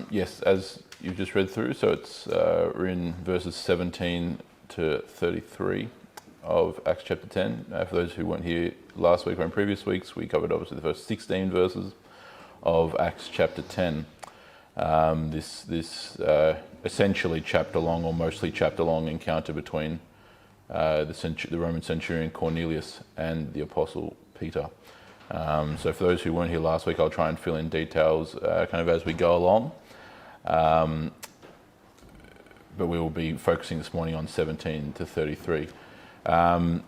Yes, as you've just read through, so we're in verses 17 to 33 of Acts chapter 10. For those who weren't here last week or in previous weeks, we covered obviously the first 16 verses of Acts chapter 10. This essentially chapter-long or mostly chapter-long encounter between the Roman Centurion Cornelius and the Apostle Peter. So for those who weren't here last week, I'll try and fill in details kind of as we go along. But we will be focusing this morning on 17 to 33. Again,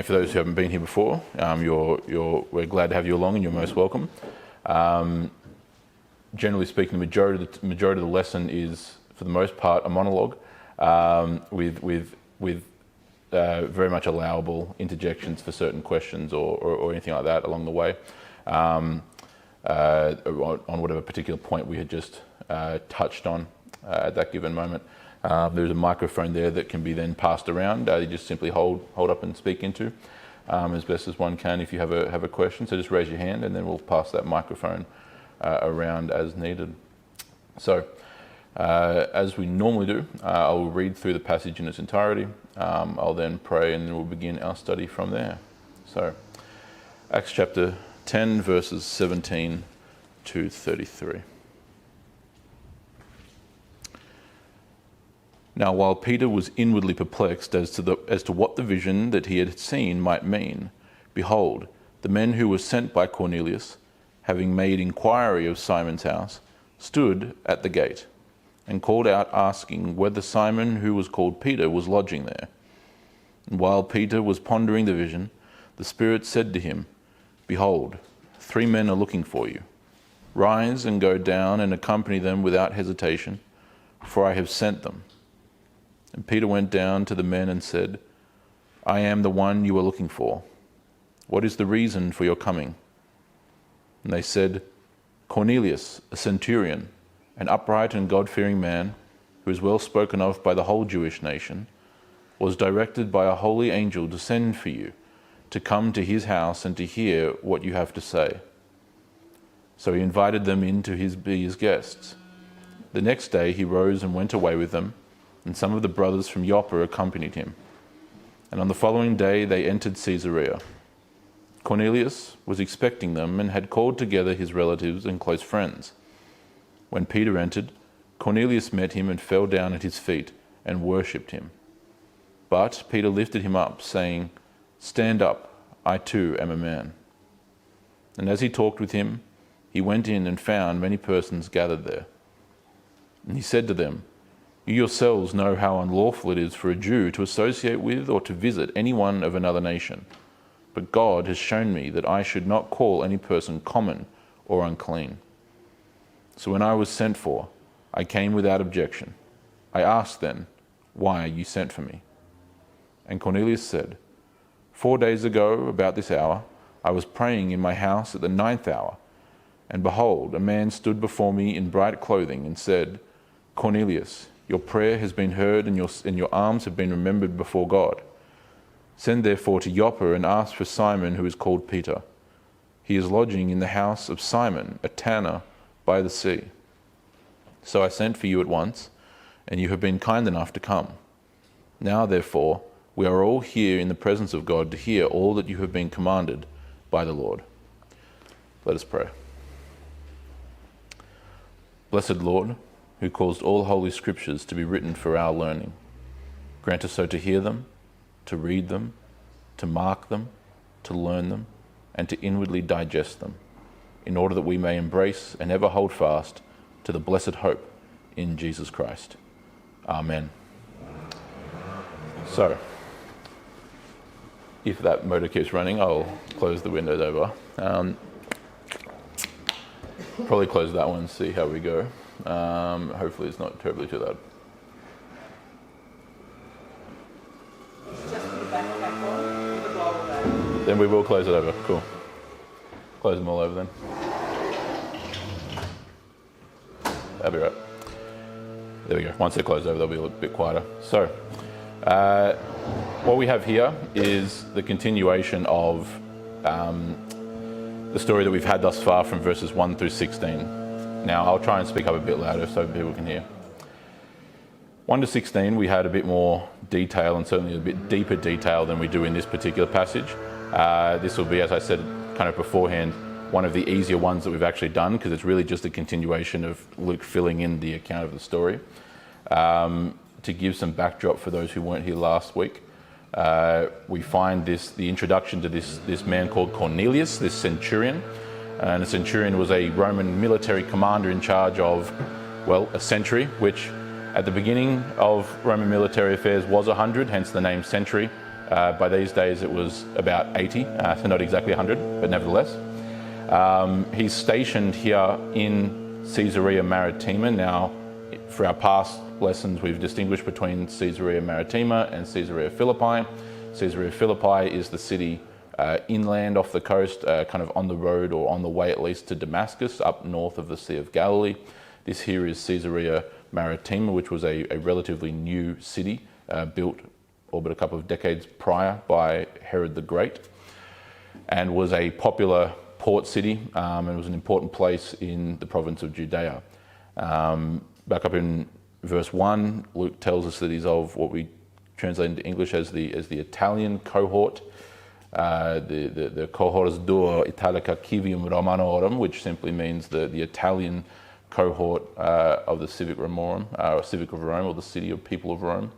for those who haven't been here before, we're glad to have you along and you're most welcome. Generally speaking, the majority of the lesson is, for the most part, a monologue with very much allowable interjections for certain questions or anything like that along the way on whatever particular point we had just touched on at that given moment. There's a microphone there that can be then passed around. You just simply hold up and speak into as best as one can if you have a question. So just raise your hand and then we'll pass that microphone around as needed. So as we normally do, I will read through the passage in its entirety. I'll then pray and then we'll begin our study from there. So Acts chapter 10 verses 17 to 33. Now, while Peter was inwardly perplexed as to what the vision that he had seen might mean, behold, the men who were sent by Cornelius, having made inquiry of Simon's house, stood at the gate, and called out, asking whether Simon, who was called Peter, was lodging there. And while Peter was pondering the vision, the Spirit said to him, Behold, 3 men are looking for you. Rise and go down and accompany them without hesitation, for I have sent them. And Peter went down to the men and said, I am the one you are looking for. What is the reason for your coming? And they said, Cornelius, a centurion, an upright and God-fearing man, who is well spoken of by the whole Jewish nation, was directed by a holy angel to send for you, to come to his house and to hear what you have to say. So he invited them in to be his guests. The next day he rose and went away with them, and some of the brothers from Joppa accompanied him. And on the following day they entered Caesarea. Cornelius was expecting them and had called together his relatives and close friends. When Peter entered, Cornelius met him and fell down at his feet and worshipped him. But Peter lifted him up, saying, Stand up, I too am a man. And as he talked with him, he went in and found many persons gathered there. And he said to them, You yourselves know how unlawful it is for a Jew to associate with or to visit anyone of another nation. But God has shown me that I should not call any person common or unclean. So when I was sent for, I came without objection. I asked then, Why you sent for me? And Cornelius said, 4 days ago, about this hour, I was praying in my house at the 9th hour, and behold, a man stood before me in bright clothing and said, Cornelius, your prayer has been heard and your alms have been remembered before God. Send therefore to Joppa and ask for Simon, who is called Peter. He is lodging in the house of Simon, a tanner, by the sea. So I sent for you at once, and you have been kind enough to come. Now, therefore, we are all here in the presence of God to hear all that you have been commanded by the Lord. Let us pray. Blessed Lord, who caused all holy scriptures to be written for our learning, grant us so to hear them, to read them, to mark them, to learn them, and to inwardly digest them, in order that we may embrace and ever hold fast to the blessed hope in Jesus Christ. Amen. So, if that motor keeps running, I'll close the windows over. Probably close that one, see how we go. Hopefully it's not terribly too loud. Then we will close it over. Cool. Close them all over then. That'll be right. There we go. Once they're closed over, they'll be a little bit quieter. So, what we have here is the continuation of the story that we've had thus far from verses 1 through 16. Now, I'll try and speak up a bit louder so people can hear. 1 to 16, we had a bit more detail, and certainly a bit deeper detail than we do in this particular passage. This will be, as I said kind of beforehand, one of the easier ones that we've actually done, because it's really just a continuation of Luke filling in the account of the story. To give some backdrop for those who weren't here last week, we find the introduction to this man called Cornelius, this centurion. And a centurion was a Roman military commander in charge of, well, a century, which at the beginning of Roman military affairs was 100, hence the name century. By these days it was about 80, so not exactly 100, but nevertheless. He's stationed here in Caesarea Maritima. Now, for our past lessons, we've distinguished between Caesarea Maritima and Caesarea Philippi. Caesarea Philippi is the city inland off the coast, kind of on the road, or on the way at least, to Damascus, up north of the Sea of Galilee. This here is Caesarea Maritima, which was a relatively new city, built all but a couple of decades prior by Herod the Great, and was a popular port city, and was an important place in the province of Judea. Back up in verse 1, Luke tells us that he's of what we translate into English as the Italian cohort, the cohors duo Italica civium Romanorum, which simply means the Italian cohort of the Civic Romorum, or Civic of Rome, or the city of people of Rome.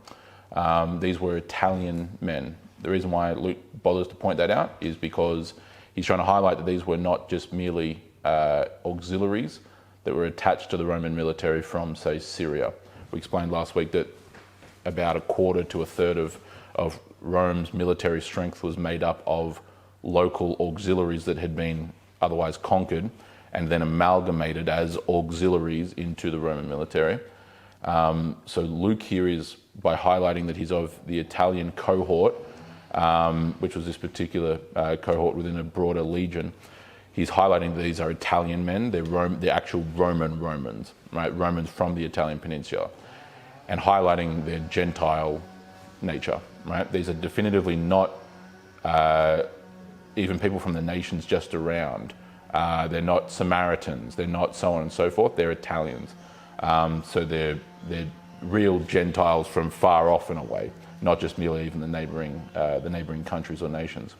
These were Italian men. The reason why Luke bothers to point that out is because he's trying to highlight that these were not just merely auxiliaries that were attached to the Roman military from, say, Syria. We explained last week that about a quarter to a third of Rome's military strength was made up of local auxiliaries that had been otherwise conquered and then amalgamated as auxiliaries into the Roman military. So Luke here is, by highlighting that he's of the Italian cohort, which was this particular cohort within a broader legion, he's highlighting that these are Italian men. They're actual Romans, right? Romans from the Italian peninsula, and highlighting their Gentile nature, right? These are definitively not even people from the nations just around. They're not Samaritans. They're not so on and so forth. They're Italians. So they're real Gentiles from far off and away, not just merely even the neighbouring countries or nations.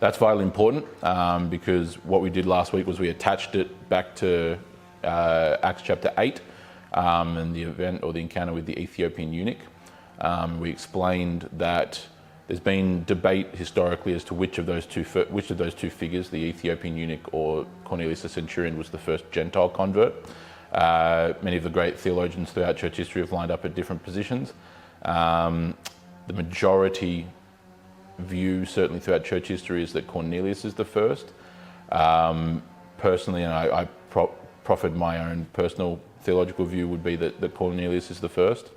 That's vitally important, because what we did last week was we attached it back to Acts chapter 8 and the event or the encounter with the Ethiopian eunuch. We explained that there's been debate historically as to which of those two figures, the Ethiopian eunuch or Cornelius the centurion, was the first Gentile convert. Many of the great theologians throughout church history have lined up at different positions. The majority view, certainly throughout church history, is that Cornelius is the first. Personally, and I proffered my own personal theological view, would be that Cornelius is the first,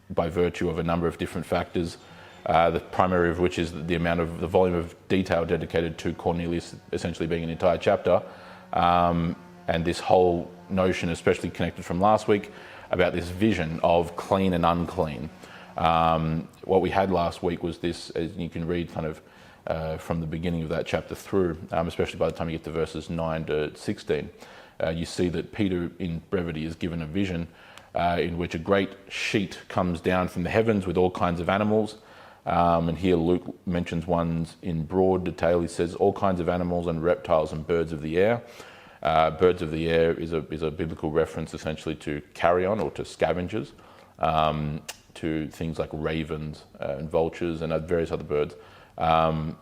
by virtue of a number of different factors, the primary of which is the volume of detail dedicated to Cornelius essentially being an entire chapter, and this whole notion, especially connected from last week, about this vision of clean and unclean. What we had last week was this, as you can read kind of from the beginning of that chapter through, especially by the time you get to verses 9 to 16, you see that Peter, in brevity, is given a vision in which a great sheet comes down from the heavens with all kinds of animals. And here Luke mentions ones in broad detail. He says all kinds of animals and reptiles and birds of the air. Birds of the air is a biblical reference essentially to carrion or to scavengers, to things like ravens and vultures and various other birds. And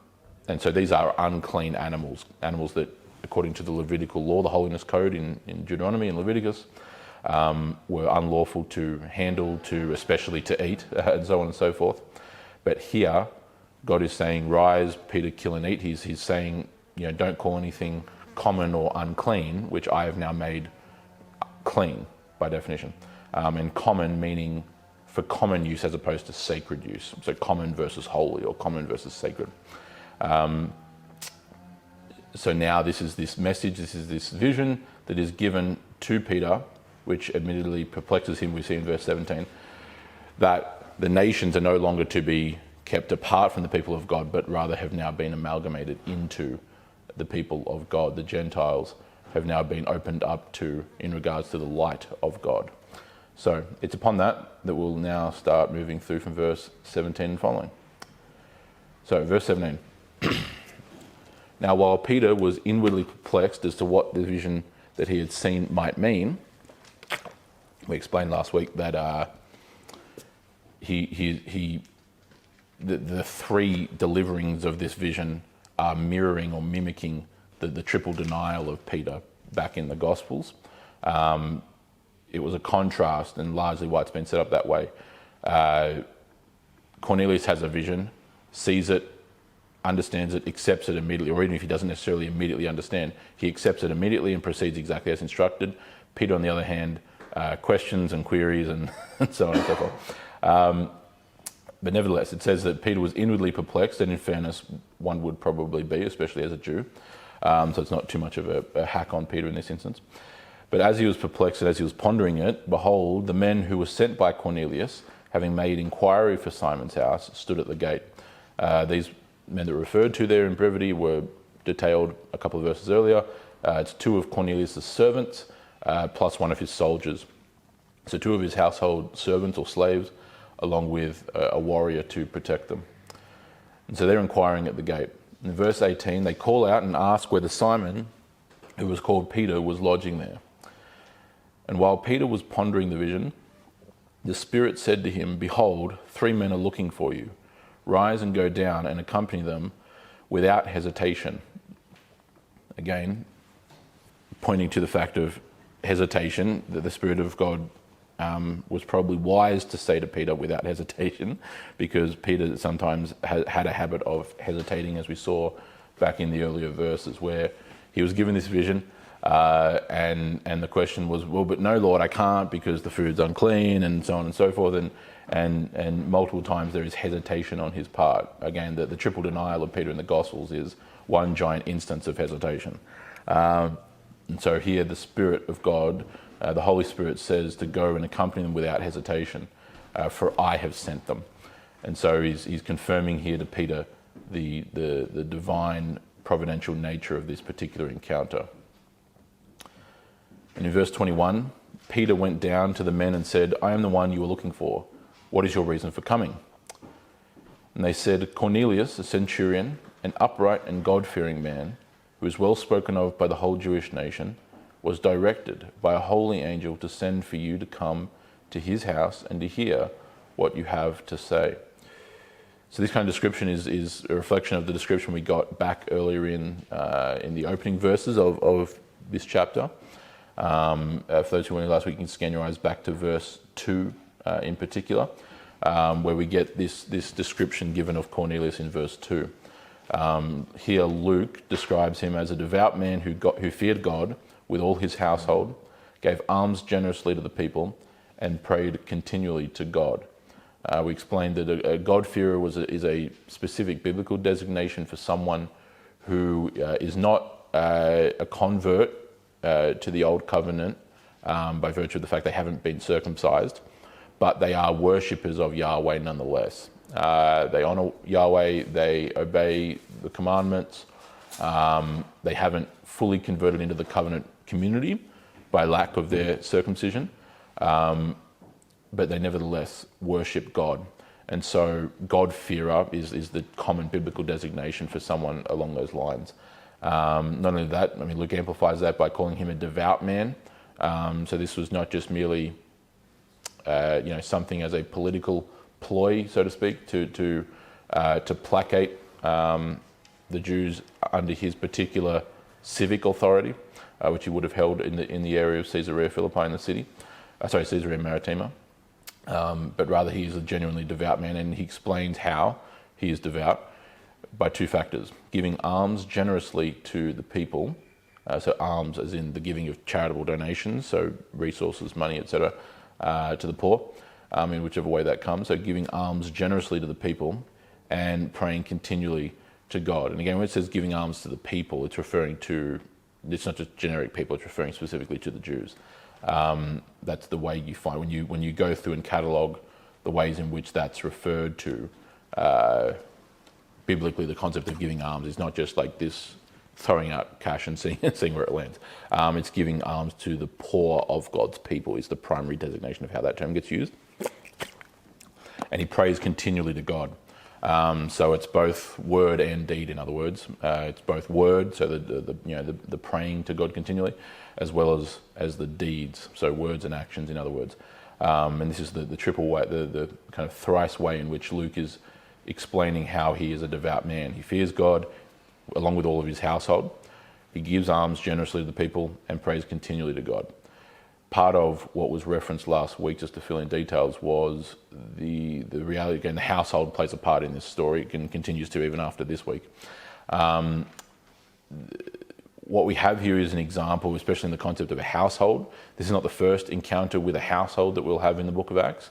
so these are unclean animals that, according to the Levitical law, the holiness code in Deuteronomy and Leviticus, were unlawful to handle, especially to eat, and so on and so forth. But here, God is saying, rise, Peter, kill and eat. He's saying, don't call anything common or unclean, which I have now made clean by definition. And common meaning for common use as opposed to sacred use. So common versus holy, or common versus sacred. So now this is this message, this is this vision that is given to Peter, which admittedly perplexes him. We see in verse 17 that the nations are no longer to be kept apart from the people of God, but rather have now been amalgamated into the people of God, the Gentiles have now been opened up to in regards to the light of God. So it's upon that we'll now start moving through from verse 17 and following. So verse 17. Now while Peter was inwardly perplexed as to what the vision that he had seen might mean, we explained last week that the three deliverings of this vision are mirroring or mimicking the triple denial of Peter back in the Gospels. It was a contrast, and largely why it's been set up that way. Cornelius has a vision, sees it, understands it, accepts it immediately, or even if he doesn't necessarily immediately understand, he accepts it immediately and proceeds exactly as instructed. Peter, on the other hand, questions and queries and so on and so forth. But nevertheless, it says that Peter was inwardly perplexed, and in fairness, one would probably be, especially as a Jew. So it's not too much of a hack on Peter in this instance. But as he was perplexed and as he was pondering it, behold, the men who were sent by Cornelius, having made inquiry for Simon's house, stood at the gate. These men that were referred to there in brevity were detailed a couple of verses earlier. It's two of Cornelius' servants, plus one of his soldiers. So two of his household servants or slaves, along with a warrior to protect them. And so they're inquiring at the gate. In verse 18, they call out and ask whether Simon, who was called Peter, was lodging there. And while Peter was pondering the vision, the Spirit said to him, "Behold, 3 men are looking for you. Rise and go down and accompany them without hesitation." Again, pointing to the fact of hesitation, that the Spirit of God was probably wise to say to Peter without hesitation, because Peter sometimes had a habit of hesitating, as we saw back in the earlier verses, where he was given this vision and the question was, well, but no, Lord, I can't because the food's unclean, and so on and so forth, and multiple times there is hesitation on his part. Again, the triple denial of Peter in the Gospels is one giant instance of hesitation. And so here the Spirit of God, the Holy Spirit, says to go and accompany them without hesitation, for I have sent them. And so he's confirming here to Peter the divine providential nature of this particular encounter. And in verse 21, Peter went down to the men and said, "I am the one you are looking for. What is your reason for coming?" And they said, "Cornelius, a centurion, an upright and God-fearing man, who is well spoken of by the whole Jewish nation, was directed by a holy angel to send for you to come to his house and to hear what you have to say." So this kind of description is a reflection of the description we got back earlier in the opening verses of this chapter. For those who were in last week, you can scan your eyes back to verse 2 in particular, where we get this description given of Cornelius in verse 2. Here Luke describes him as a devout man who feared God with all his household, gave alms generously to the people, and prayed continually to God. We explained that a God-fearer is a specific biblical designation for someone who is not a convert to the Old Covenant by virtue of the fact they haven't been circumcised, but they are worshippers of Yahweh nonetheless. They honour Yahweh, they obey the commandments, they haven't fully converted into the covenant community by lack of their circumcision, but they nevertheless worship God. And so God-fearer is the common biblical designation for someone along those lines. Not only that, I mean, Luke amplifies that by calling him a devout man. So this was not just merely something as a political ploy, so to speak, to placate the Jews under his particular civic authority, which he would have held in the area of Caesarea Philippi in the city, Caesarea Maritima. But rather he is a genuinely devout man, and he explains how he is devout by two factors: giving alms generously to the people, so alms as in the giving of charitable donations, so resources, money, etc., to the poor, in whichever way that comes, so giving alms generously to the people, and praying continually to God. And again, when it says giving alms to the people, it's not just generic people, it's referring specifically to the Jews. That's the way you find when you go through and catalogue the ways in which that's referred to biblically. The concept of giving alms is not just like this throwing out cash and seeing where it lands. It's giving alms to the poor of God's people is the primary designation of how that term gets used. And he prays continually to God. So it's both word and deed, in other words. It's both word, so the praying to God continually, as well as the deeds, so words and actions, in other words. And this is the triple way, the kind of thrice way in which Luke is explaining how he is a devout man. He fears God along with all of his household. He gives alms generously to the people and prays continually to God. Part of what was referenced last week, just to fill in details, was the reality. Again, the household plays a part in this story and continues to even after this week. What we have here is an example, especially in the concept of a household. This is not the first encounter with a household that we'll have in the book of Acts.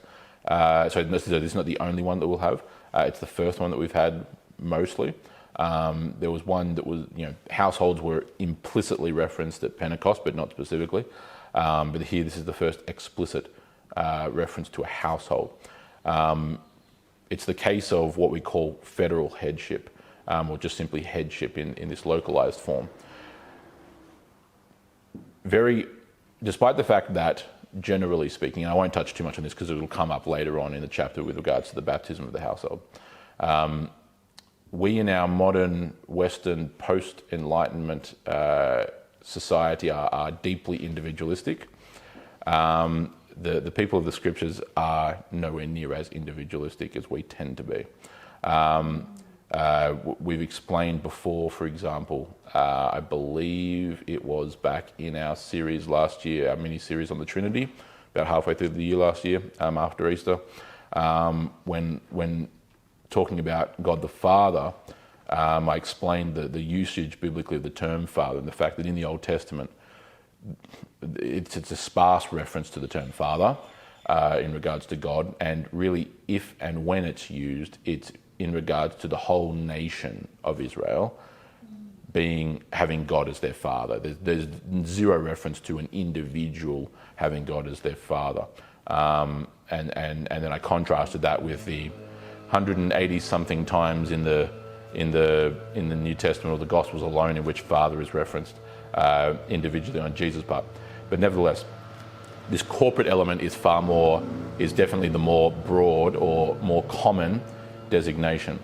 This is not the only one that we'll have. It's the first one that we've had mostly. There was one that was, households were implicitly referenced at Pentecost, but not specifically. But here, this is the first explicit reference to a household. It's the case of what we call federal headship, or just simply headship in this localized form. Despite the fact that, generally speaking, and I won't touch too much on this because it will come up later on in the chapter with regards to the baptism of the household. We in our modern Western post-Enlightenment society are deeply individualistic. The people of the scriptures are nowhere near as individualistic as we tend to be. We've explained before, for example, I believe it was back in our series last year, our mini-series on the Trinity, about halfway through the year last year, after Easter, when talking about God the Father, I explained the usage biblically of the term Father, and the fact that in the Old Testament, it's a sparse reference to the term Father in regards to God, and really if and when it's used, it's in regards to the whole nation of Israel having God as their Father. There's zero reference to an individual having God as their Father. And then I contrasted that with the 180 something times in the New Testament or the Gospels alone in which Father is referenced individually on Jesus' part. But nevertheless, this corporate element is definitely the more broad or more common designation.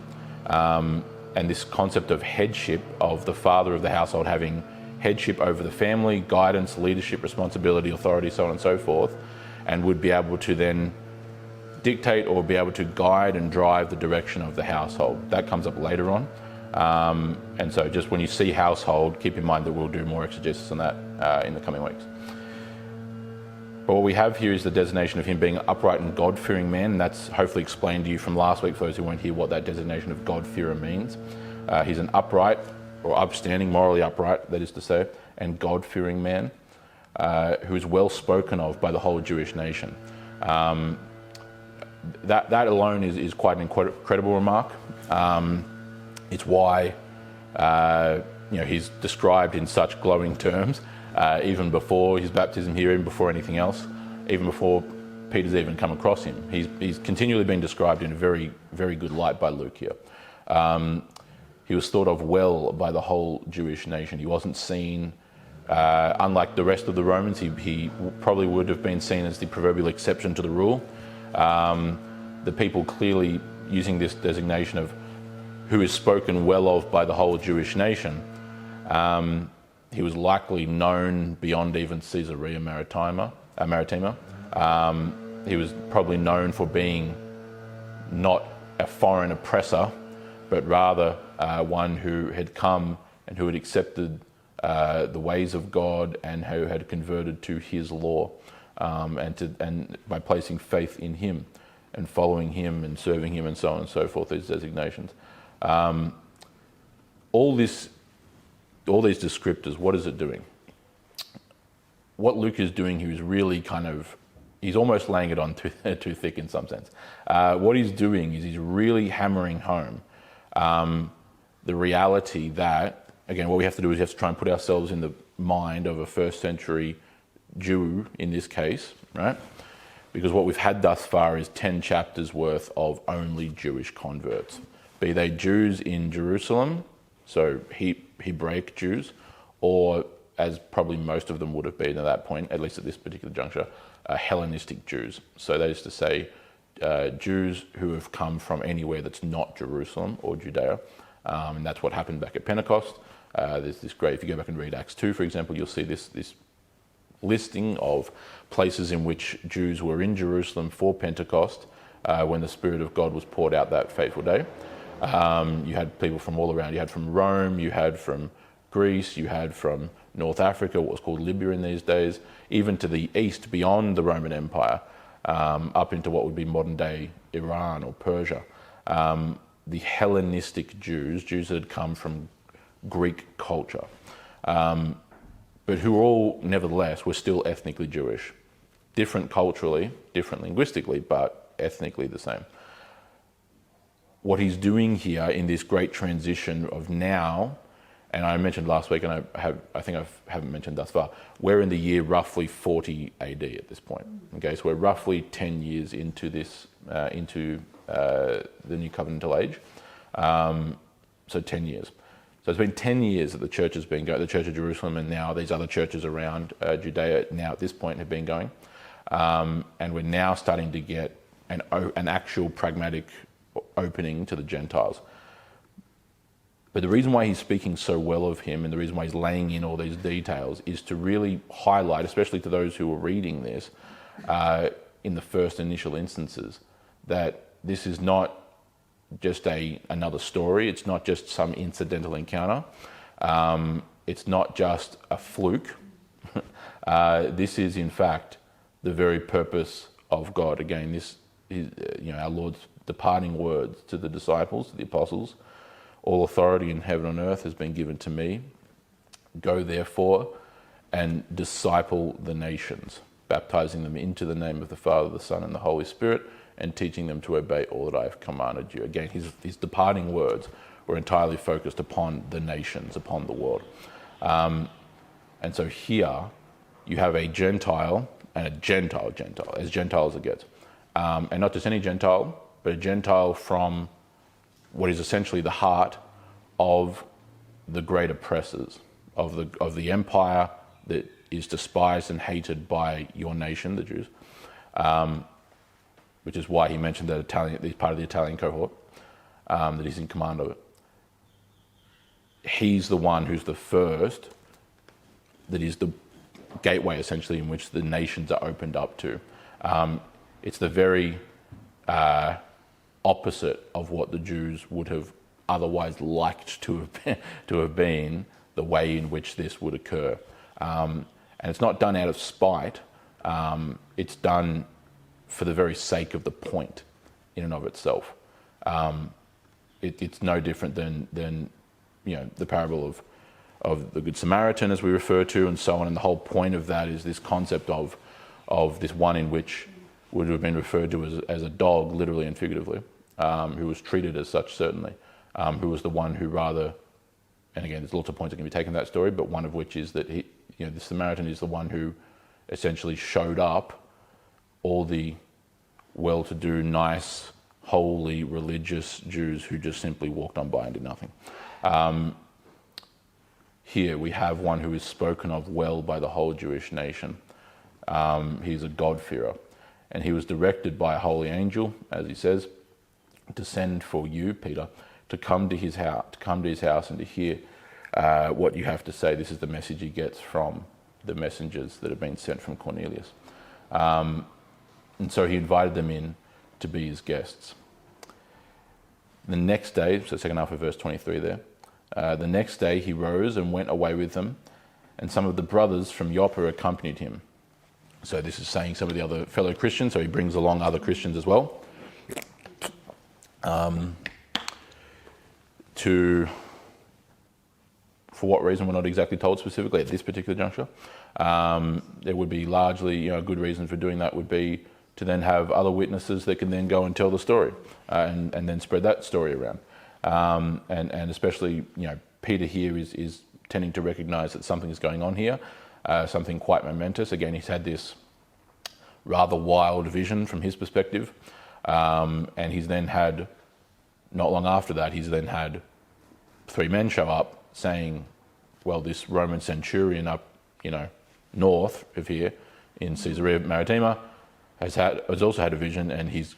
And this concept of headship, of the father of the household having headship over the family, guidance, leadership, responsibility, authority, so on and so forth, and would be able to then dictate or be able to guide and drive the direction of the household. That comes up later on. And so just when you see household, keep in mind that we'll do more exegesis on that in the coming weeks. But what we have here is the designation of him being an upright and God-fearing man, and that's hopefully explained to you from last week for those who weren't here what that designation of God-fearer means. He's an upright or upstanding, morally upright, that is to say, and God-fearing man who is well spoken of by the whole Jewish nation. That alone is quite an incredible remark. It's why he's described in such glowing terms, even before his baptism here, even before anything else, even before Peter's even come across him. He's continually been described in a very, very good light by Luke here. He was thought of well by the whole Jewish nation. He wasn't seen, unlike the rest of the Romans, he probably would have been seen as the proverbial exception to the rule. The people clearly using this designation of who is spoken well of by the whole Jewish nation. He was likely known beyond even Caesarea Maritima. He was probably known for being not a foreign oppressor, but rather one who had come and who had accepted the ways of God and who had converted to his law, and by placing faith in him and following him and serving him and so on and so forth, these designations. All these descriptors, what is it doing? What Luke is doing here is really he's almost laying it on too thick in some sense. What he's doing is he's really hammering home the reality that, again, what we have to do is we have to try and put ourselves in the mind of a first century Jew in this case, right? Because what we've had thus far is 10 chapters worth of only Jewish converts. Be they Jews in Jerusalem, so Hebraic Jews, or as probably most of them would have been at that point, at least at this particular juncture, Hellenistic Jews. So that is to say, Jews who have come from anywhere that's not Jerusalem or Judea. And that's what happened back at Pentecost. There's this great, if you go back and read Acts 2, for example, you'll see this listing of places in which Jews were in Jerusalem for Pentecost when the Spirit of God was poured out that fateful day. You had people from all around. You had from Rome, you had from Greece, you had from North Africa, what was called Libya in these days, even to the east beyond the Roman Empire, up into what would be modern day Iran or Persia. The Hellenistic Jews that had come from Greek culture, but who all nevertheless were still ethnically Jewish. Different culturally, different linguistically, but ethnically the same. What he's doing here in this great transition of now, and I mentioned last week, and I think I haven't mentioned thus far, we're in the year roughly 40 AD at this point. Okay, so we're roughly 10 years into this, into the New Covenantal age. So 10 years. So it's been 10 years that the church has been going, the Church of Jerusalem, and now these other churches around Judea now at this point have been going. And we're now starting to get an actual pragmatic opening to the Gentiles. But the reason why he's speaking so well of him, and the reason why he's laying in all these details, is to really highlight, especially to those who are reading this in the first initial instances, that this is not just another story. It's not just some incidental encounter. It's not just a fluke. This is, in fact, the very purpose of God. Again, this is, our Lord's departing words to the disciples, to the apostles. All authority in heaven and earth has been given to me. Go therefore and disciple the nations, baptizing them into the name of the Father, the Son, and the Holy Spirit, and teaching them to obey all that I have commanded you. Again, his departing words were entirely focused upon the nations, upon the world. And so here you have a Gentile and a Gentile, as Gentile as it gets. And not just any Gentile, but a Gentile from what is essentially the heart of the great oppressors, of the empire that is despised and hated by your nation, the Jews, which is why he mentioned that he's part of the Italian cohort, that he's in command of it. He's the one who's the first, that is the gateway essentially in which the nations are opened up to. It's the very opposite of what the Jews would have otherwise liked to have been, the way in which this would occur. And it's not done out of spite. It's done for the very sake of the point in and of itself. It's no different than the parable of the Good Samaritan, as we refer to, and so on. And the whole point of that is this concept of this one in which would have been referred to as a dog, literally and figuratively, who was treated as such, certainly, who was the one who rather, and again, there's lots of points that can be taken in that story, but one of which is that the Samaritan is the one who essentially showed up all the well-to-do, nice, holy, religious Jews who just simply walked on by and did nothing. Here we have one who is spoken of well by the whole Jewish nation. He's a God-fearer. And he was directed by a holy angel, as he says, to send for you, Peter, to come to his house and to hear what you have to say. This is the message he gets from the messengers that have been sent from Cornelius. And so he invited them in to be his guests. The next day, so second half of verse 23 there, the next day he rose and went away with them, and some of the brothers from Joppa accompanied him. So this is saying some of the other fellow Christians, so he brings along other Christians as well. For what reason, we're not exactly told specifically at this particular juncture. There would be largely, a good reason for doing that would be to then have other witnesses that can then go and tell the story and then spread that story around. And especially, Peter here is tending to recognise that something is going on here, something quite momentous. Again, he's had this rather wild vision from his perspective, and he's then had, not long after that, he's then had three men show up saying, well, this Roman centurion up, north of here in Caesarea Maritima has also had a vision, and he's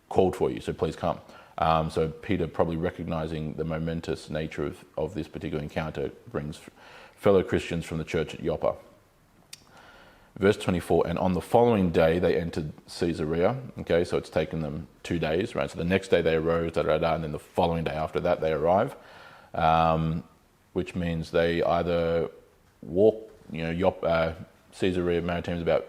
called for you, so please come. So Peter, probably recognizing the momentous nature of this particular encounter, brings fellow Christians from the church at Joppa. Verse 24, and on the following day they entered Caesarea. Okay, so it's taken them 2 days, right? So the next day they arose, and then the following day after that they arrive, which means they either walk, Caesarea Maritima is about,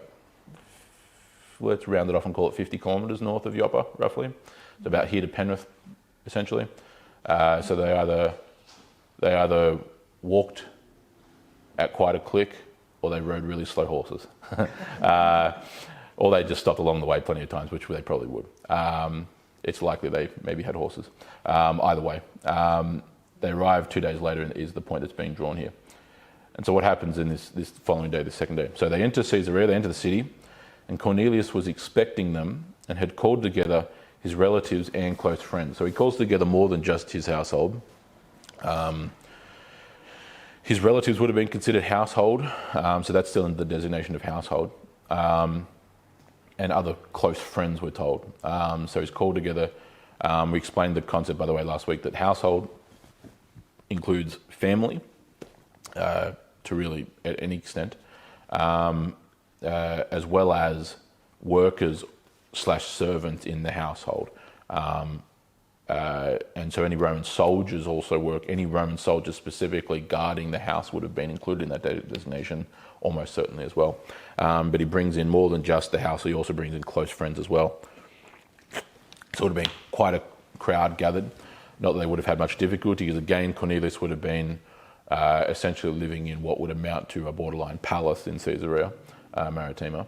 let's round it off and call it 50 kilometres north of Joppa, roughly. It's about here to Penrith, essentially. So they either walked at quite a click, or they rode really slow horses. Or they just stopped along the way plenty of times, which they probably would. It's likely they maybe had horses. Either way, they arrived 2 days later, and is the point that's being drawn here. And so what happens in this following day, the second day? So they enter Caesarea, they enter the city, and Cornelius was expecting them and had called together his relatives and close friends. So he calls together more than just his household. His relatives would have been considered household, so that's still in the designation of household. And other close friends, we're told. So he's called together. We explained the concept, by the way, last week, that household includes family, to really at any extent, as well as workers / servants in the household. And so any Roman soldiers also work. Any Roman soldiers specifically guarding the house would have been included in that designation, almost certainly as well. But he brings in more than just the house. He also brings in close friends as well. So it would have been quite a crowd gathered. Not that they would have had much difficulty, because again, Cornelius would have been essentially living in what would amount to a borderline palace in Caesarea Maritima.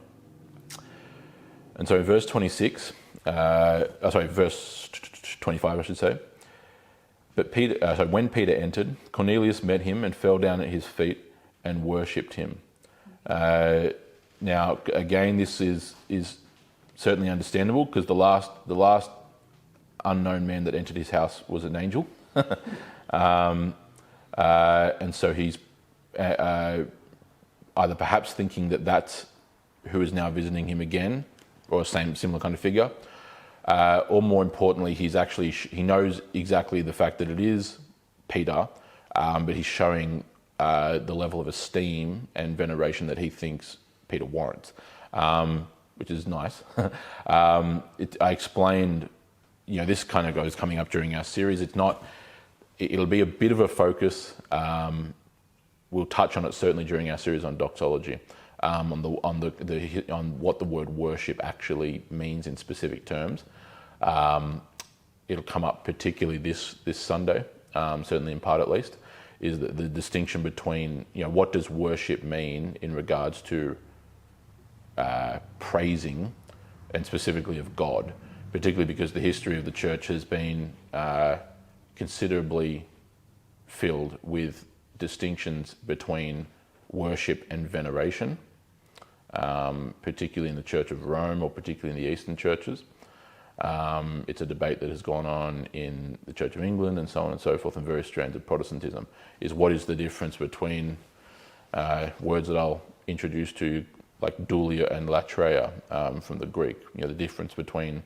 And so in verse 26, verse 25, I should say. But when Peter entered, Cornelius met him and fell down at his feet and worshipped him. Now, again, this is certainly understandable, because the last unknown man that entered his house was an angel. And so he's either perhaps thinking that that's who is now visiting him again, or a similar kind of figure, or more importantly, he knows exactly the fact that it is Peter, but he's showing the level of esteem and veneration that he thinks Peter warrants, which is nice. I explained, this kind of goes coming up during our series. It'll be a bit of a focus. We'll touch on it certainly during our series on doxology, on what the word worship actually means in specific terms. It'll come up particularly this Sunday, certainly in part at least, is the distinction between, what does worship mean in regards to praising, and specifically of God, particularly because the history of the church has been considerably filled with distinctions between worship and veneration, particularly in the Church of Rome, or particularly in the Eastern churches. It's a debate that has gone on in the Church of England and so on and so forth, and various strands of Protestantism, is what is the difference between words that I'll introduce to you, like doulia and latreia from the Greek, the difference between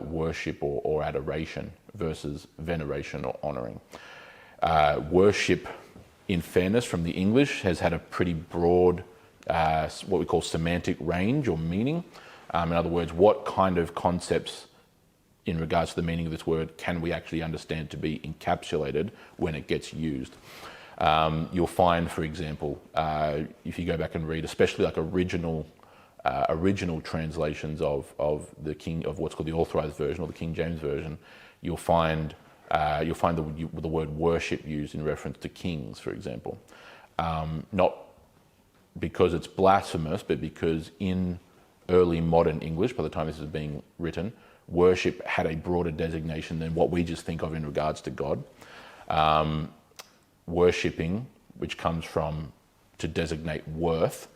worship or adoration versus veneration or honouring. Worship, in fairness, from the English, has had a pretty broad, what we call semantic range or meaning. In other words, what kind of concepts in regards to the meaning of this word can we actually understand to be encapsulated when it gets used? You'll find, for example, if you go back and read, especially like original translations of what's called the Authorized Version or the King James Version, you'll find the word worship used in reference to kings, for example. Not because it's blasphemous, but because in early modern English, by the time this is being written, worship had a broader designation than what we just think of in regards to God. Worshipping, which comes from to designate worth,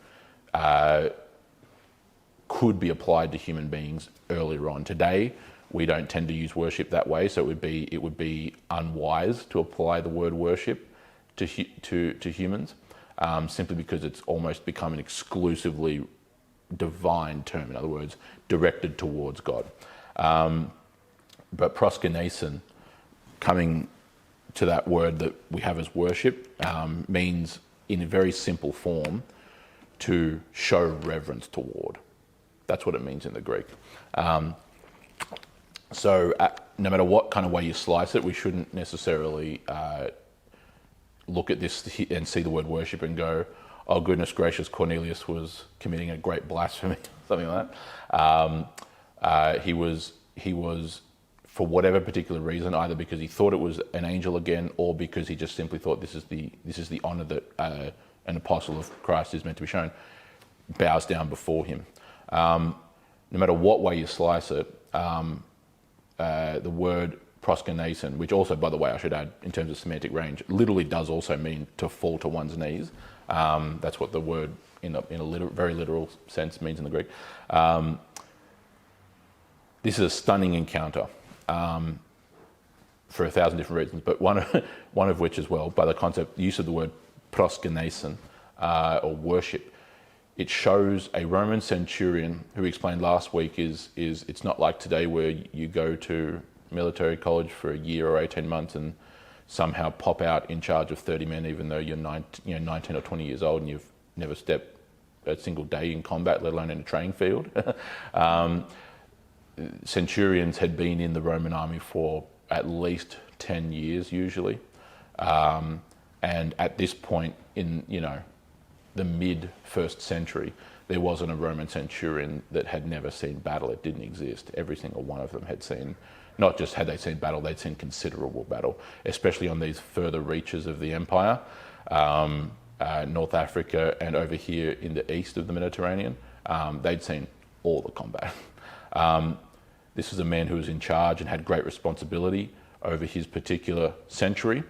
could be applied to human beings earlier on. Today, we don't tend to use worship that way, so it would be unwise to apply the word worship to humans, simply because it's almost become an exclusively divine term. In other words, directed towards God. But proskynesin, coming to that word that we have as worship, means in a very simple form to show reverence toward. That's what it means in the Greek. So no matter what kind of way you slice it, we shouldn't necessarily look at this and see the word worship and go, oh goodness gracious, Cornelius was committing a great blasphemy, something like that. He was, for whatever particular reason, either because he thought it was an angel again, or because he just simply thought this is the honor that an apostle of Christ is meant to be shown, bows down before him. No matter what way you slice it, the word proskynesin, which also, by the way, I should add, in terms of semantic range, literally does also mean to fall to one's knees. That's what the word, in a very literal sense, means in the Greek. This is a stunning encounter for 1,000 different reasons, but one of which as well, by the use of the word proskynesin, or worship, it shows a Roman centurion, who we explained last week is it's not like today where you go to military college for a year or 18 months and somehow pop out in charge of 30 men, even though you're 19 or 20 years old and you've never stepped a single day in combat, let alone in a training field. Centurions had been in the Roman army for at least 10 years usually. And at this point in, the mid-1st century, there wasn't a Roman centurion that had never seen battle. It didn't exist. Every single one of them had seen, not just had they seen battle, they'd seen considerable battle, especially on these further reaches of the empire, North Africa and over here in the east of the Mediterranean. They'd seen all the combat. This was a man who was in charge and had great responsibility over his particular century,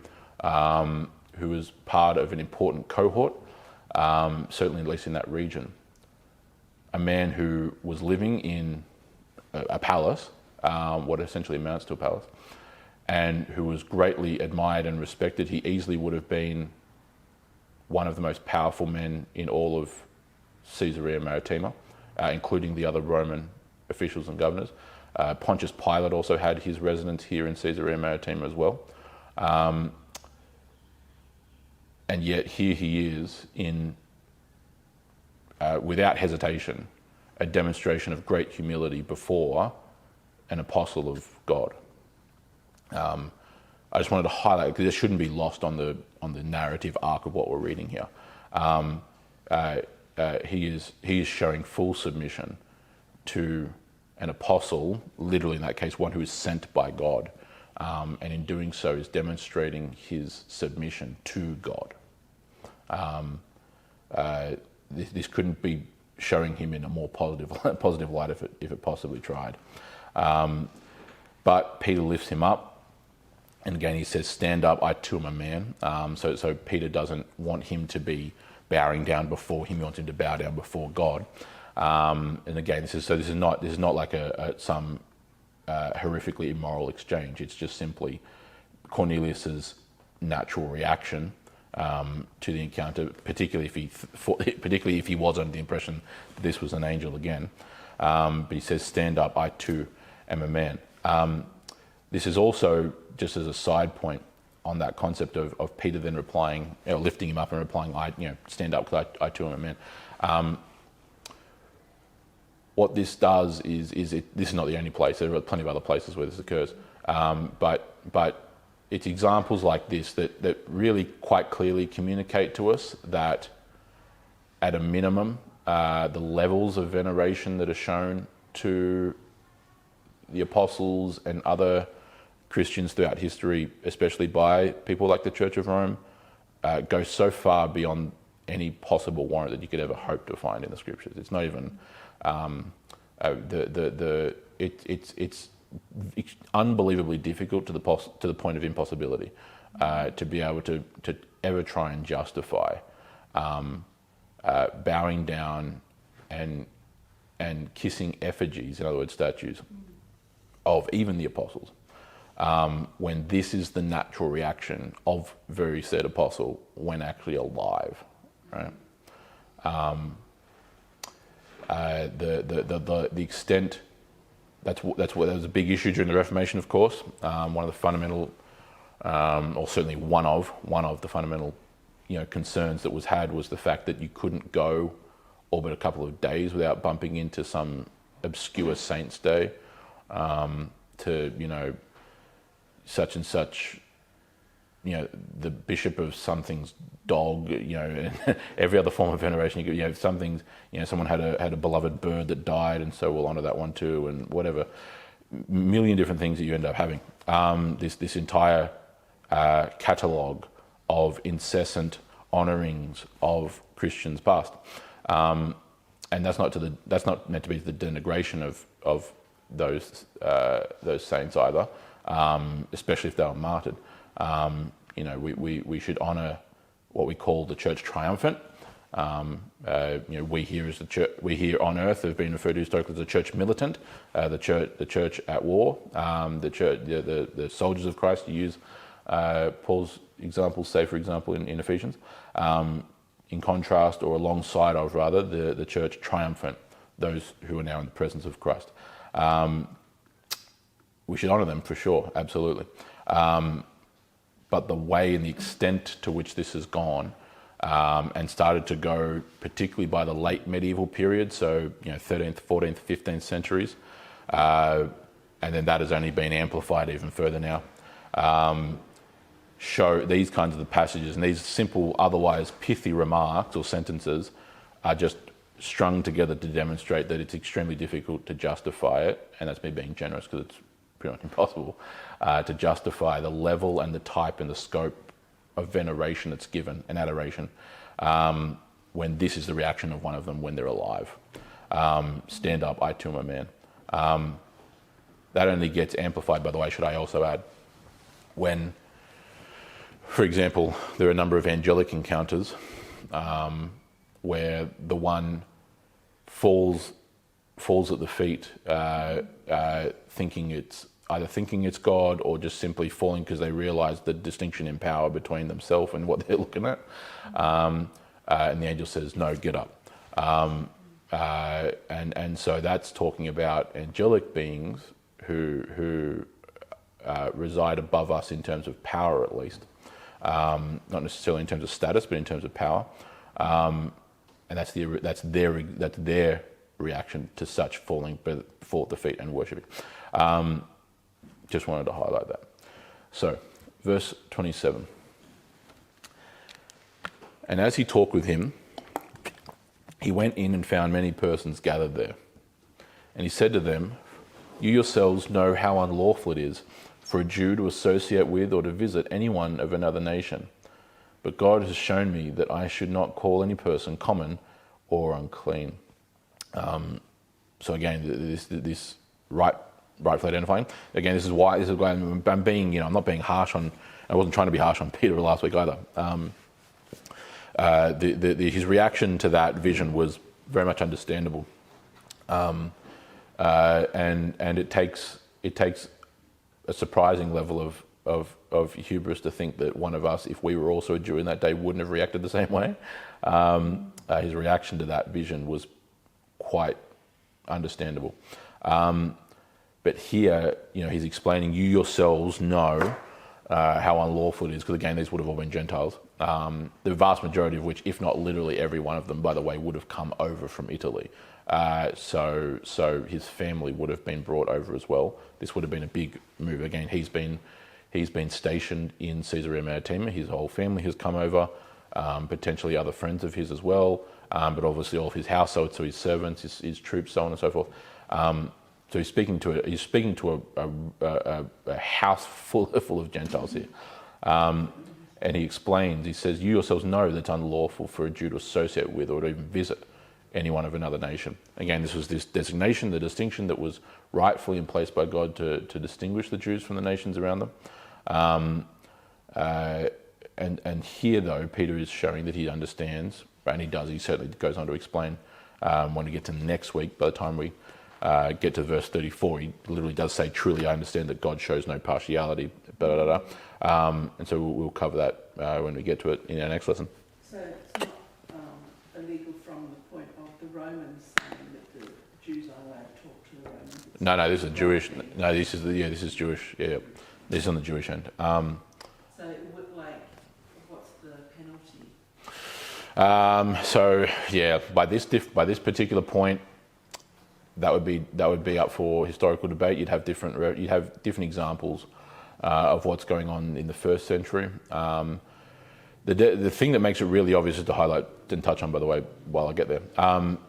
who was part of an important cohort, certainly at least in that region. A man who was living in a palace, what essentially amounts to a palace, and who was greatly admired and respected. He easily would have been one of the most powerful men in all of Caesarea Maritima, including the other Roman officials and governors. Pontius Pilate also had his residence here in Caesarea Maritima as well. And yet here he is in, without hesitation, a demonstration of great humility before an apostle of God. I just wanted to highlight, because this shouldn't be lost on the narrative arc of what we're reading here. He is showing full submission to an apostle, literally in that case, one who is sent by God, and in doing so is demonstrating his submission to God. This couldn't be showing him in a more positive light if it possibly tried. But Peter lifts him up, and again he says, "Stand up, I too am a man." So Peter doesn't want him to be bowing down before him; he wants him to bow down before God. And again, this is not like some horrifically immoral exchange. It's just simply Cornelius's natural reaction to the encounter, particularly if he was under the impression that this was an angel again. But he says, "Stand up, I too am a man." This is also, just as a side point on that concept of Peter then replying, lifting him up and replying, "Stand up, because I too am a man." What this does is this is not the only place. There are plenty of other places where this occurs, but it's examples like this that really quite clearly communicate to us that, at a minimum, the levels of veneration that are shown to the apostles and other Christians throughout history, especially by people like the Church of Rome, go so far beyond any possible warrant that you could ever hope to find in the Scriptures. It's not even it's unbelievably difficult to the point of impossibility to be able to ever try and justify bowing down and kissing effigies, in other words, statues, of even the apostles, when this is the natural reaction of very said apostle when actually alive, right? The extent that was a big issue during the Reformation, of course. One of the fundamental, or certainly one of the fundamental, concerns that was had was the fact that you couldn't go all but a couple of days without bumping into some obscure saint's day, to such and such, the bishop of something's dog, and every other form of veneration. You could, some things, someone had a beloved bird that died, and so we'll honour that one too, and whatever, million different things that you end up having. This entire catalogue of incessant honourings of Christians past, and that's not meant to be the denigration of those saints either, especially if they were martyred. We should honour what we call the church triumphant. We here as the church, we here on earth have been referred to historically as the church militant, the church at war, the soldiers of Christ. You use Paul's examples, say for example in Ephesians, in contrast or alongside of rather the church triumphant, those who are now in the presence of Christ. We should honour them for sure, absolutely. But the way and the extent to which this has gone, and started to go, particularly by the late medieval period, so 13th, 14th, 15th centuries, and then that has only been amplified even further now. Show these kinds of the passages and these simple, otherwise pithy remarks or sentences are just strung together to demonstrate that it's extremely difficult to justify it, and that's me being generous because it's pretty much impossible to justify the level and the type and the scope of veneration that's given and adoration when this is the reaction of one of them when they're alive. Stand up, I too am a man. That only gets amplified, by the way, should I also add, when, for example, there are a number of angelic encounters where the one falls at the feet, thinking it's God, or just simply falling because they realise the distinction in power between themselves and what they're looking at. And the angel says, "No, get up." And so that's talking about angelic beings who reside above us in terms of power, at least, not necessarily in terms of status, but in terms of power. And that's their reaction to such falling before the feet and worshipping. Just wanted to highlight that. So, verse 27. And as he talked with him, he went in and found many persons gathered there. And he said to them, "You yourselves know how unlawful it is for a Jew to associate with or to visit anyone of another nation. But God has shown me that I should not call any person common or unclean." So again, this rightfully identifying. Again, this is why I'm being, I'm not being harsh on. I wasn't trying to be harsh on Peter last week either. His reaction to that vision was very much understandable, and it takes a surprising level of hubris to think that one of us, if we were also a Jew in that day, wouldn't have reacted the same way. His reaction to that vision was quite understandable. But here, he's explaining, you yourselves know how unlawful it is, because again, these would have all been Gentiles. The vast majority of which, if not literally every one of them, by the way, would have come over from Italy. So his family would have been brought over as well. This would have been a big move. Again, he's been stationed in Caesarea Maritima. His whole family has come over, potentially other friends of his as well, but obviously all of his household, so his servants, his troops, so on and so forth. So he's speaking to a house full of Gentiles here. And he explains, he says, "You yourselves know that it's unlawful for a Jew to associate with or to even visit anyone of another nation." Again, this was this designation, the distinction that was rightfully in place by God to distinguish the Jews from the nations around them. And here, though, Peter is showing that he understands, and he certainly goes on to explain when we get to next week, by the time we get to verse 34, he literally does say, "Truly I understand that God shows no partiality." And so we'll cover that when we get to it in our next lesson. So it's not illegal from the point of the Romans saying that the Jews are allowed to talk to the Romans. No, this is Jewish. No, this is Jewish. Yeah, this is on the Jewish end. So what's the penalty? So yeah, by this particular point, that would be up for historical debate. You'd have different examples of what's going on in the first century. The thing that makes it really obvious is to highlight and touch on, by the way, while I get there,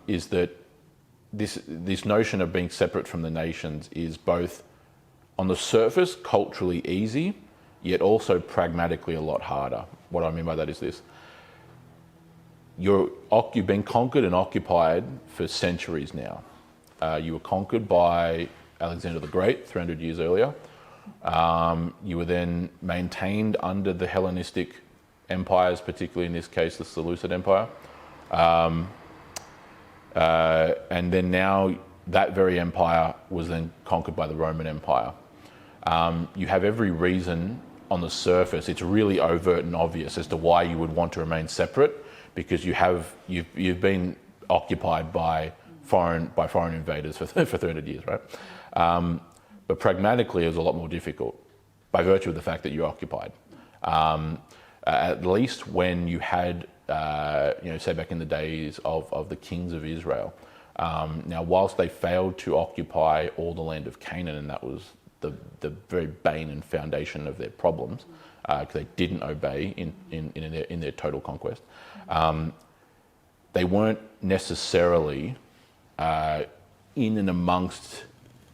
is that this notion of being separate from the nations is both on the surface culturally easy, yet also pragmatically a lot harder. What I mean by that is this: you've been conquered and occupied for centuries now. You were conquered by Alexander the Great 300 years earlier. You were then maintained under the Hellenistic empires, particularly in this case the Seleucid Empire. And then now that very empire was then conquered by the Roman Empire. You have every reason on the surface, it's really overt and obvious as to why you would want to remain separate, because you've been occupied by foreign invaders for 300 years, right? But pragmatically, it was a lot more difficult by virtue of the fact that you're occupied. At least when you had, say back in the days of the kings of Israel. Now, whilst they failed to occupy all the land of Canaan, and that was the very bane and foundation of their problems, because they didn't obey in their total conquest, they weren't necessarily in and amongst,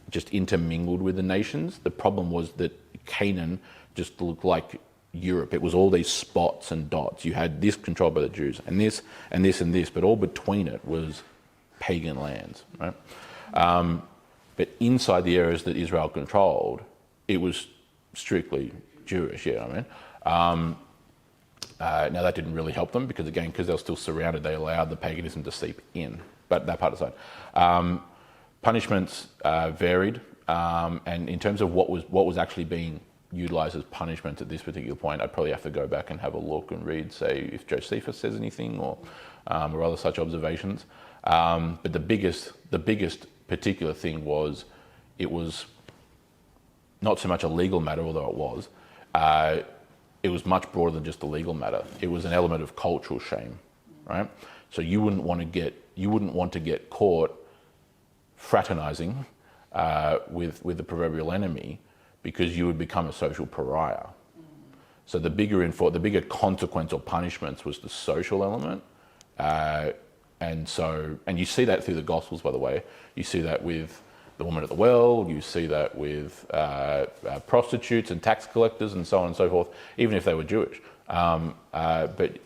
just intermingled with the nations. The problem was that Canaan just looked like Europe. It was all these spots and dots. You had this controlled by the Jews, and this and this and this, but all between it was pagan lands, right? But inside the areas that Israel controlled, it was strictly Jewish. Yeah, I mean. Now that didn't really help them because they were still surrounded, they allowed the paganism to seep in. But that part aside, punishments varied, and in terms of what was actually being utilised as punishment at this particular point, I'd probably have to go back and have a look and read, say, if Josephus says anything or other such observations. But the biggest particular thing was, it was not so much a legal matter, although it was. It was much broader than just a legal matter. It was an element of cultural shame, right? So you wouldn't want to get caught fraternizing with the proverbial enemy, because you would become a social pariah. So the bigger consequence or punishments was the social element, and you see that through the Gospels, by the way. You see that with the woman at the well. You see that with prostitutes and tax collectors and so on and so forth, even if they were Jewish. But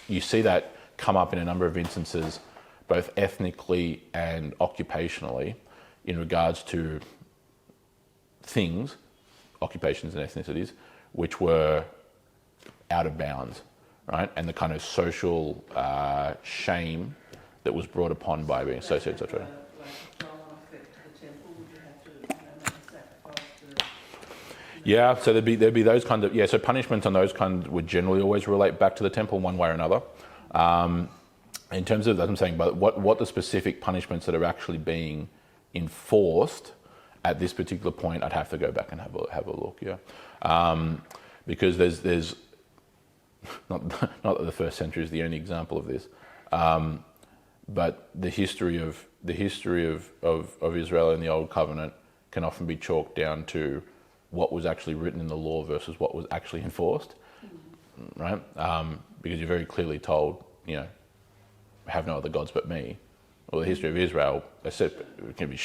you see that come up in a number of instances, both ethnically and occupationally, in regards to things, occupations and ethnicities, which were out of bounds, right? And the kind of social shame that was brought upon by being associated, etc. Yeah, so there'd be those kind of, so punishments on those kinds would generally always relate back to the temple one way or another. In terms of, as I'm saying, but what the specific punishments that are actually being enforced at this particular point, I'd have to go back and have a look. Yeah, because there's not that the first century is the only example of this, but the history of Israel in the Old Covenant can often be chalked down to what was actually written in the law versus what was actually enforced, right? Because you're very clearly told, have no other gods but me. Well, the history of Israel, it can be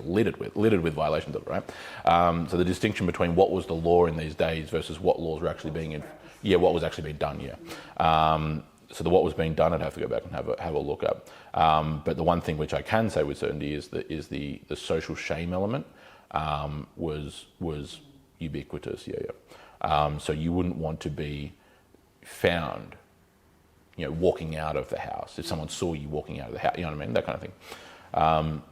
littered with violations of it, right? So the distinction between what was the law in these days versus what laws were actually what was actually being done, So what was being done, I'd have to go back and have a look at. But the one thing which I can say with certainty is the social shame element was ubiquitous, so you wouldn't want to be found, walking out of the house if someone saw you walking out of the house, you know what I mean, that kind of thing.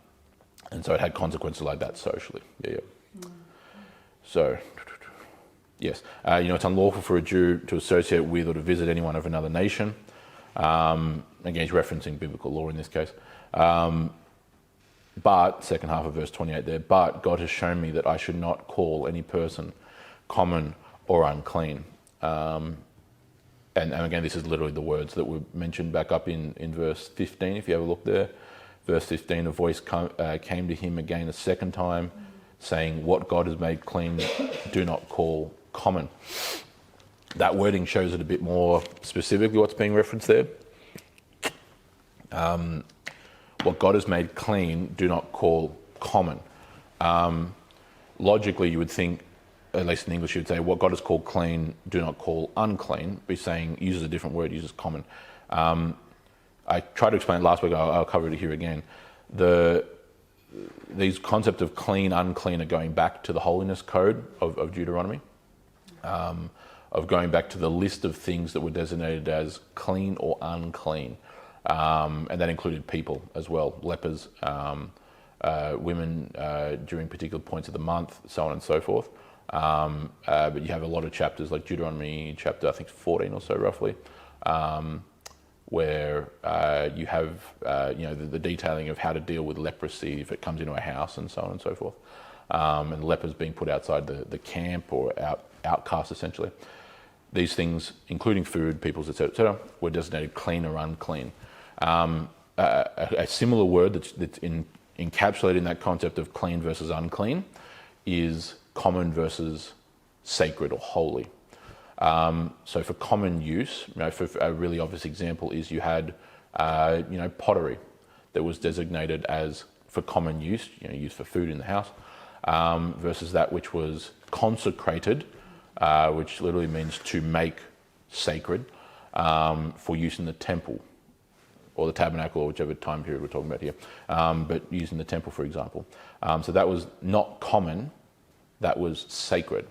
And so it had consequences like that socially. So, yes, it's unlawful for a Jew to associate with or to visit anyone of another nation. Again, he's referencing biblical law in this case. But, second half of verse 28 there, but God has shown me that I should not call any person common or unclean. And again, this is literally the words that were mentioned back up in verse 15, if you have a look there. Verse 15, a voice came to him again a second time, saying, what God has made clean, do not call common. That wording shows it a bit more specifically what's being referenced there. What God has made clean, do not call common. Logically, you would think, at least in English, you would say, what God has called clean, do not call unclean. Be saying, uses a different word, uses common. I tried to explain it last week, I'll cover it here again. These concepts of clean, unclean are going back to the holiness code of Deuteronomy, of going back to the list of things that were designated as clean or unclean. And that included people as well, lepers, women during particular points of the month, so on and so forth. But you have a lot of chapters like Deuteronomy chapter, I think 14 or so roughly, where you have the detailing of how to deal with leprosy if it comes into a house and so on and so forth. And lepers being put outside the camp or outcast essentially. These things, including food, peoples, etc., were designated clean or unclean. A similar word that's encapsulated in that concept of clean versus unclean is common versus sacred or holy. So for common use, for a really obvious example is you had, pottery that was designated as for common use, used for food in the house, versus that which was consecrated, which literally means to make sacred, for use in the temple or the tabernacle or whichever time period we're talking about here, but used in the temple, for example. So that was not common, that was sacred.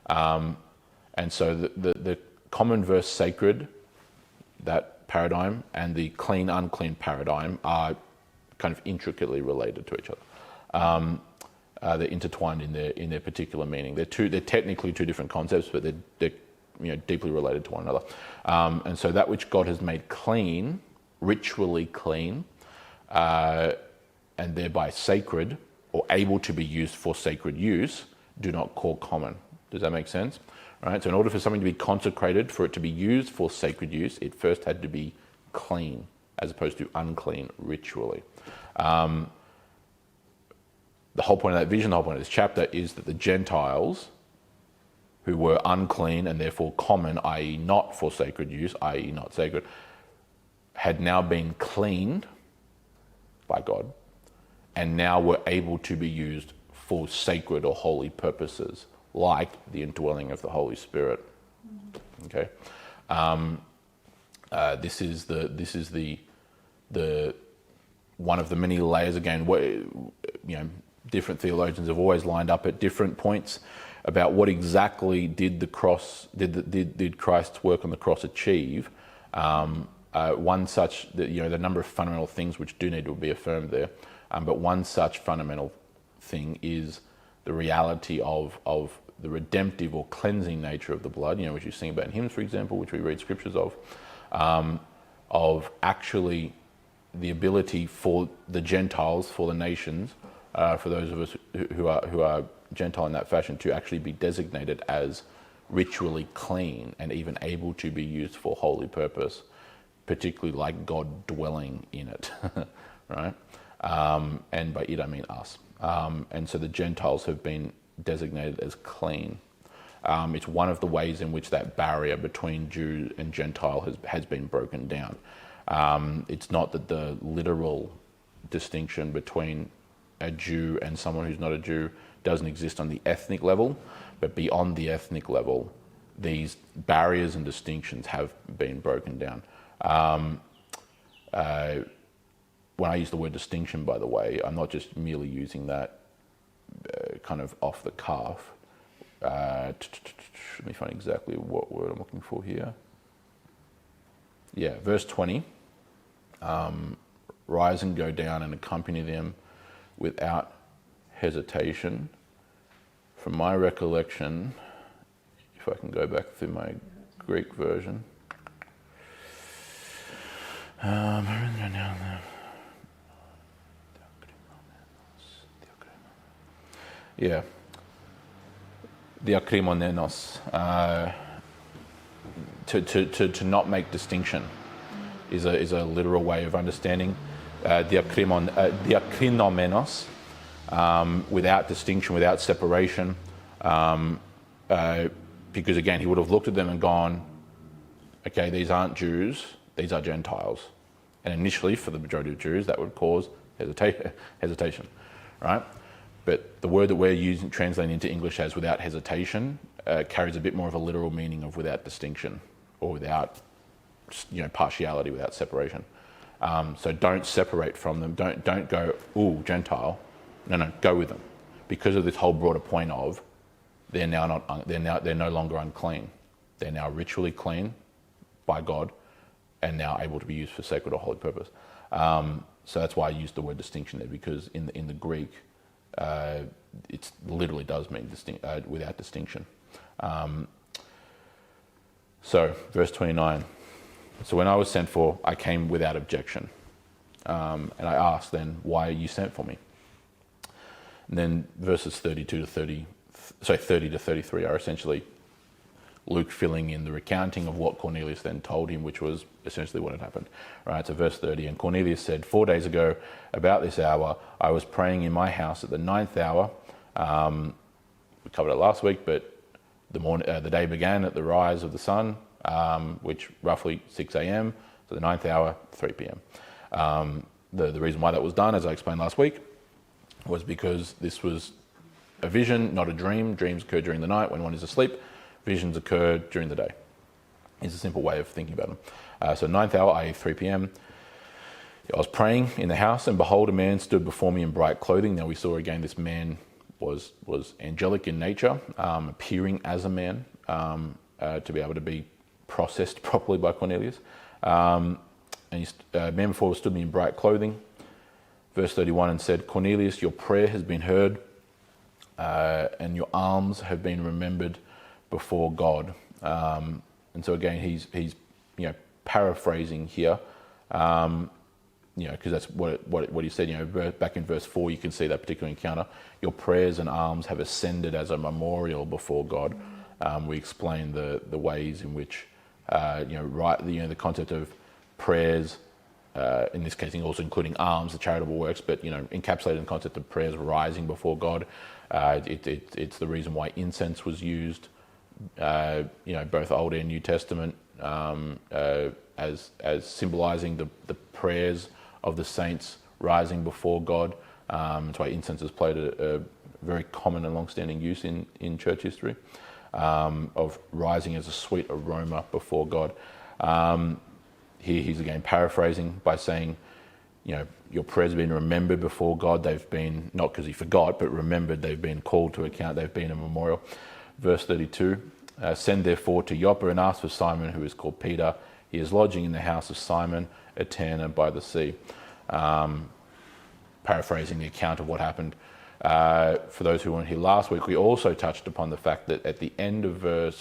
And so the common versus sacred, that paradigm, and the clean, unclean paradigm are kind of intricately related to each other. They're intertwined in their particular meaning. They're technically two different concepts, but they're deeply related to one another. And so that which God has made clean, ritually clean, and thereby sacred, or able to be used for sacred use, do not call common. Does that make sense? Right. So in order for something to be consecrated, for it to be used for sacred use, it first had to be clean, as opposed to unclean ritually. The whole point of that vision, the whole point of this chapter, is that the Gentiles, who were unclean and therefore common, i.e. not for sacred use, i.e. not sacred, had now been cleaned by God, and now were able to be used for sacred or holy purposes, like the indwelling of the Holy Spirit. Okay, this is the one of the many layers. Again, different theologians have always lined up at different points about what exactly did Christ's work on the cross achieve. One such, the number of fundamental things which do need to be affirmed there, but one such fundamental thing is the reality of the redemptive or cleansing nature of the blood, which you sing about in hymns, for example, which we read scriptures of actually the ability for the Gentiles, for the nations, for those of us who are Gentile in that fashion, to actually be designated as ritually clean and even able to be used for holy purpose, particularly like God dwelling in it, right? And by it I mean us. And so the Gentiles have been designated as clean. It's one of the ways in which that barrier between Jew and Gentile has been broken down. It's not that the literal distinction between a Jew and someone who's not a Jew doesn't exist on the ethnic level, but beyond the ethnic level, these barriers and distinctions have been broken down. When I use the word distinction, by the way, I'm not just merely using that kind of off the cuff. Let me find exactly what word I'm looking for here. Yeah, verse 20. Rise and go down and accompany them, without hesitation. From my recollection, if I can go back through my Greek version. Yeah. Diakrimonenos. To not make distinction is a literal way of understanding diakrinomenos, without distinction, without separation, because again he would have looked at them and gone, okay, these aren't Jews, these are Gentiles, and initially for the majority of Jews that would cause hesitation, right? But the word that we're using, translating into English as without hesitation, carries a bit more of a literal meaning of without distinction, or without, partiality, without separation. So don't separate from them. Don't go, ooh, Gentile. No, go with them, because of this whole broader point of they're no longer unclean. They're now ritually clean by God, and now able to be used for sacred or holy purpose. So that's why I used the word distinction there, because in the Greek, it literally does mean without distinction. So, verse 29. So when I was sent for, I came without objection. And I asked then, why are you sent for me? And then verses 30 to 33 are essentially Luke filling in the recounting of what Cornelius then told him, which was essentially what had happened. Right, so verse 30, and Cornelius said, 4 days ago, about this hour, I was praying in my house at the 9th hour. We covered it last week, but the day began at the rise of the sun, which roughly 6 a.m., so the 9th hour, 3 p.m. The reason why that was done, as I explained last week, was because this was a vision, not a dream. Dreams occur during the night when one is asleep. Visions occur during the day. It's a simple way of thinking about them. So 9th hour, i.e. 3 p.m. I was praying in the house, and behold, a man stood before me in bright clothing. Now we saw again this man was angelic in nature, appearing as a man, to be able to be processed properly by Cornelius. And a man before stood me in bright clothing. Verse 31, and said, Cornelius, your prayer has been heard, and your alms have been remembered before God. And so again, he's paraphrasing here, because that's what he said. Back in verse 4, you can see that particular encounter. Your prayers and alms have ascended as a memorial before God. We explained the ways in which the concept of prayers, in this case also including alms, the charitable works, but encapsulated in the concept of prayers rising before God. It's the reason why incense was used, both Old and New Testament, as symbolizing the prayers of the saints rising before God. That's why incense has played a very common and long-standing use in church history, of rising as a sweet aroma before God. Here he's again paraphrasing by saying, your prayers have been remembered before God. They've been, not because he forgot, but remembered. They've been called to account. They've been a memorial. Verse 32, send therefore to Joppa and ask for Simon, who is called Peter. He is lodging in the house of Simon, a tanner by the sea. Paraphrasing the account of what happened. For those who weren't here last week, we also touched upon the fact that at the end of the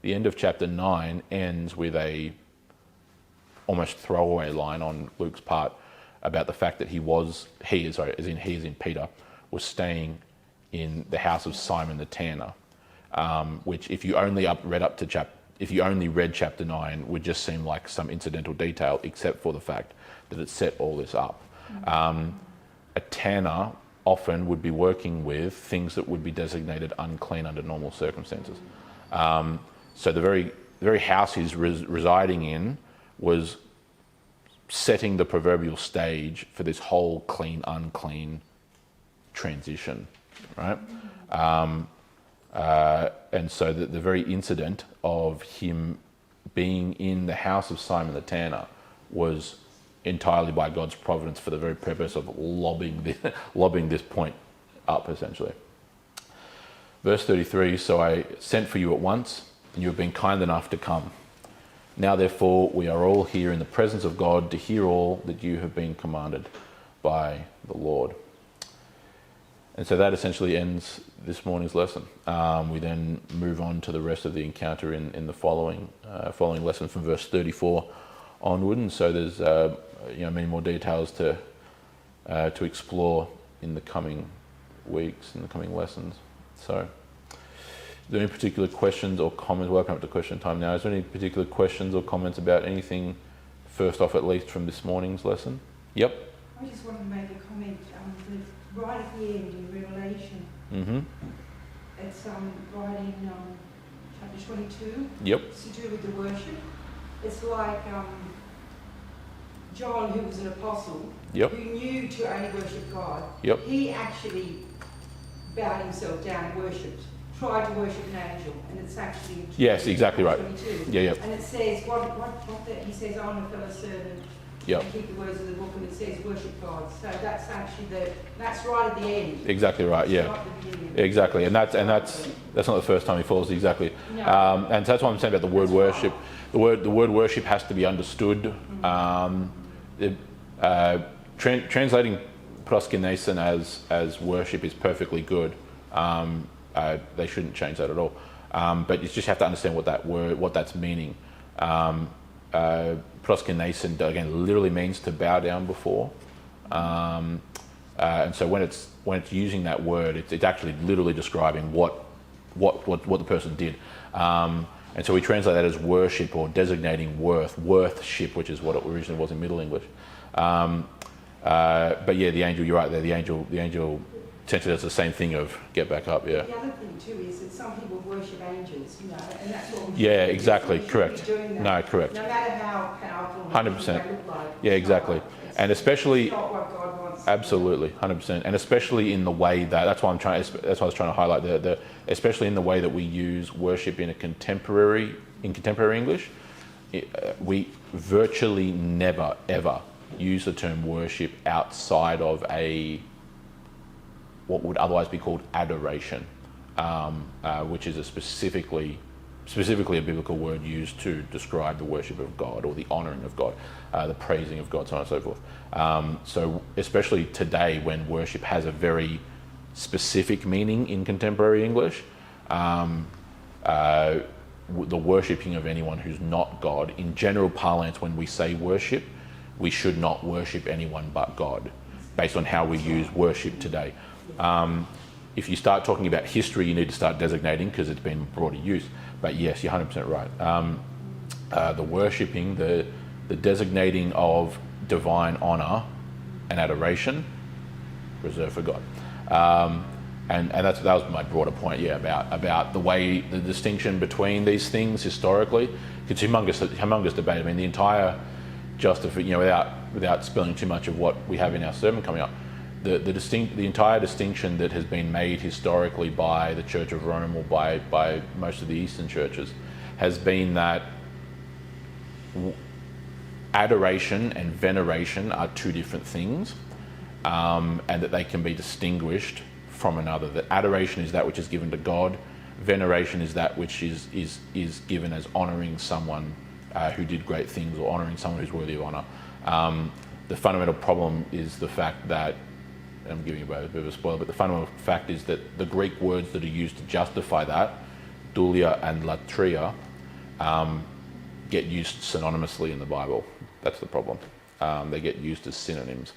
end of chapter 9 ends with a almost throwaway line on Luke's part about the fact that he is in Peter, was staying in the house of Simon the tanner, which if you only read chapter 9 would just seem like some incidental detail, except for the fact that it set all this up. A tanner often would be working with things that would be designated unclean under normal circumstances. So the very house he's residing in was setting the proverbial stage for this whole clean, unclean transition, right? And so the very incident of him being in the house of Simon the tanner was entirely by God's providence for the very purpose of lobbing this point up, essentially. Verse 33, so I sent for you at once, and you have been kind enough to come. Now therefore we are all here in the presence of God to hear all that you have been commanded by the Lord. And so that essentially ends this morning's lesson. We then move on to the rest of the encounter in the following lesson from verse 34 onward. And so there's many more details to explore in the coming weeks, in the coming lessons. So, is there any particular questions or comments? Welcome up to question time now. Is there any particular questions or comments about anything, first off at least, from this morning's lesson? Yep. I just wanted to make a comment. Right at the end in Revelation, it's right in chapter 22. Yep. It's to do with the worship. It's like John, who was an apostle, Yep. who knew to only worship God. Yep. He actually bowed himself down and worshipped, tried to worship an angel, and it's actually in Yes, exactly right. 22. Yeah, yeah. And it says, he says, I'm a fellow servant. Yep. And keep the words of the book, and it says worship God. So that's actually that's right at the end. Exactly right. Yeah. Not the beginning. Exactly, and that's not the first time he falls. Exactly, No. and so that's what I'm saying about the word worship. The word worship has to be understood. Translating proskynesin as worship is perfectly good. They shouldn't change that at all. But you just have to understand what that's meaning. Proskynesin again literally means to bow down before. And so when it's using that word, it's actually literally describing what the person did. And so we translate that as worship or designating worthship, which is what it originally was in Middle English. But yeah, the angel, you're right there. The angel essentially does the same thing of get back up. Yeah. The other thing too is that some people worship angels, and that's what we should Yeah, do. exactly. We should Correct. be doing that. No, correct. No matter how powerful 100%. they look like. Yeah, exactly. And especially. It's not what God wants. Absolutely, 100%, and especially in the way that's why I was trying to highlight especially in the way that we use worship in contemporary English. We virtually never ever use the term worship outside of what would otherwise be called adoration, which is specifically a biblical word used to describe the worship of God or the honouring of God, the praising of God, so on and so forth. So especially today when worship has a very specific meaning in contemporary English, the worshipping of anyone who's not God, in general parlance, when we say worship, we should not worship anyone but God, based on how we use worship today. If you start talking about history, you need to start designating because it's been broader use. But yes, you're 100% right. The worshipping, the designating of divine honour and adoration, reserved for God. And that was my broader point, yeah, about the distinction between these things historically. It's humongous debate. I mean, the entire without spilling too much of what we have in our sermon coming up, the entire distinction that has been made historically by the Church of Rome or by most of the Eastern churches has been that adoration and veneration are two different things, and that they can be distinguished from another. That adoration is that which is given to God, veneration is that which is given as honouring someone who did great things or honouring someone who's worthy of honour. The fundamental problem is the fact that, I'm giving you a bit of a spoiler, but the fundamental fact is that the Greek words that are used to justify that, doulia and latria, get used synonymously in the Bible. That's the problem. They get used as synonyms,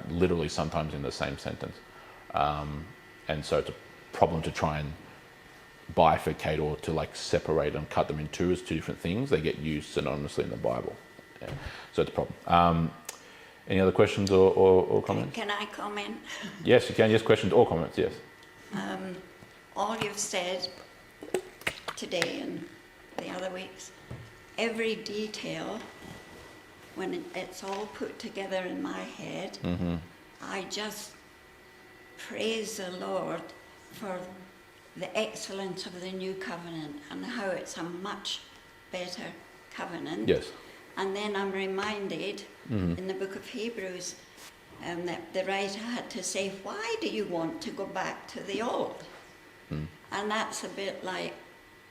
literally sometimes in the same sentence. And so it's a problem to try and bifurcate or to separate and cut them in two as two different things. They get used synonymously in the Bible. Yeah. So it's a problem. Any other questions or comments? Can I comment? Yes, you can. Yes, questions or comments, yes. All you've said today and the other weeks, every detail, when it's all put together in my head, I just praise the Lord for the excellence of the new covenant and how it's a much better covenant. Yes. And then I'm reminded in the book of Hebrews that the writer had to say, why do you want to go back to the old? And that's a bit like,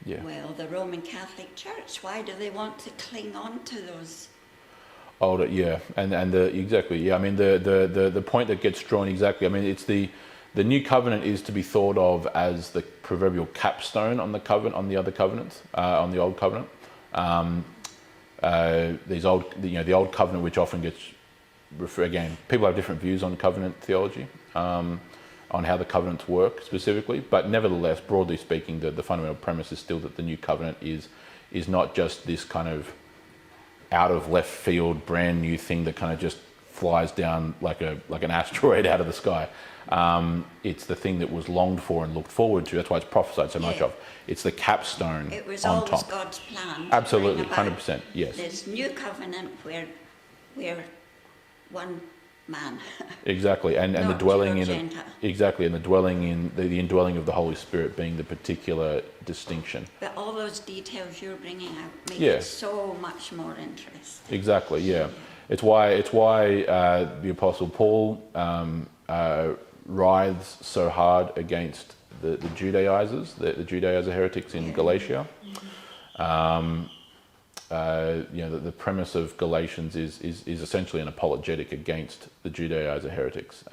well, the Roman Catholic Church, why do they want to cling on to those? Older, yeah, and exactly, yeah. I mean, the point that gets drawn exactly. I mean, it's the new covenant is to be thought of as the proverbial capstone on the covenant, on the other covenants, on the old covenant. The old covenant, which often gets again, people have different views on covenant theology, on how the covenants work specifically, but nevertheless, broadly speaking, the fundamental premise is still that the new covenant is not just this kind of out of left field, brand new thing that kind of just flies down like an asteroid out of the sky. It's the thing that was longed for and looked forward to. That's why it's prophesied so much of. It's the capstone on top. It was always God's plan. Absolutely, 100%. Yes. This new covenant where we're one man. Exactly, and the dwelling in exactly, and the dwelling in the indwelling of the Holy Spirit being the particular distinction. But all those details you're bringing out make it so much more interesting. Exactly, yeah. It's why the Apostle Paul writhes so hard against the Judaizers, the Judaizer heretics in Galatia. The premise of Galatians is essentially an apologetic against the Judaizer heretics.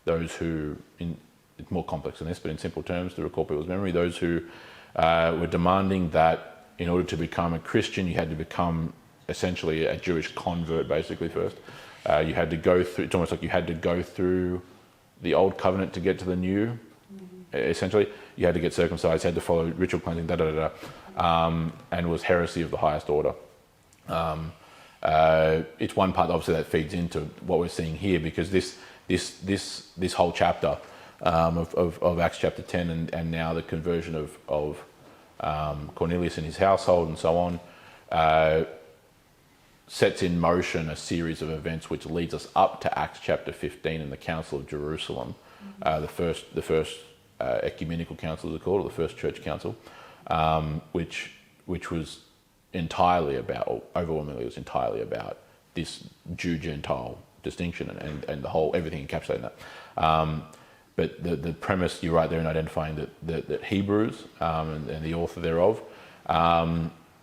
Those who, it's more complex than this, but in simple terms, to recall people's memory, those who were demanding that in order to become a Christian, you had to become essentially a Jewish convert, basically, first. You had to go through, it's almost like you had to go through the old covenant to get to the new, essentially. You had to get circumcised, you had to follow ritual cleansing, and was heresy of the highest order. It's one part, obviously, that feeds into what we're seeing here, because this whole chapter of Acts chapter 10 and now the conversion of Cornelius and his household and so on, sets in motion a series of events which leads us up to Acts chapter 15 and the Council of Jerusalem, the first ecumenical council, as it's called, or the first church council, which was entirely about, or overwhelmingly was entirely about, this Jew-Gentile distinction and the whole, everything encapsulated in that. But the premise, you're right there in identifying that Hebrews and the author thereof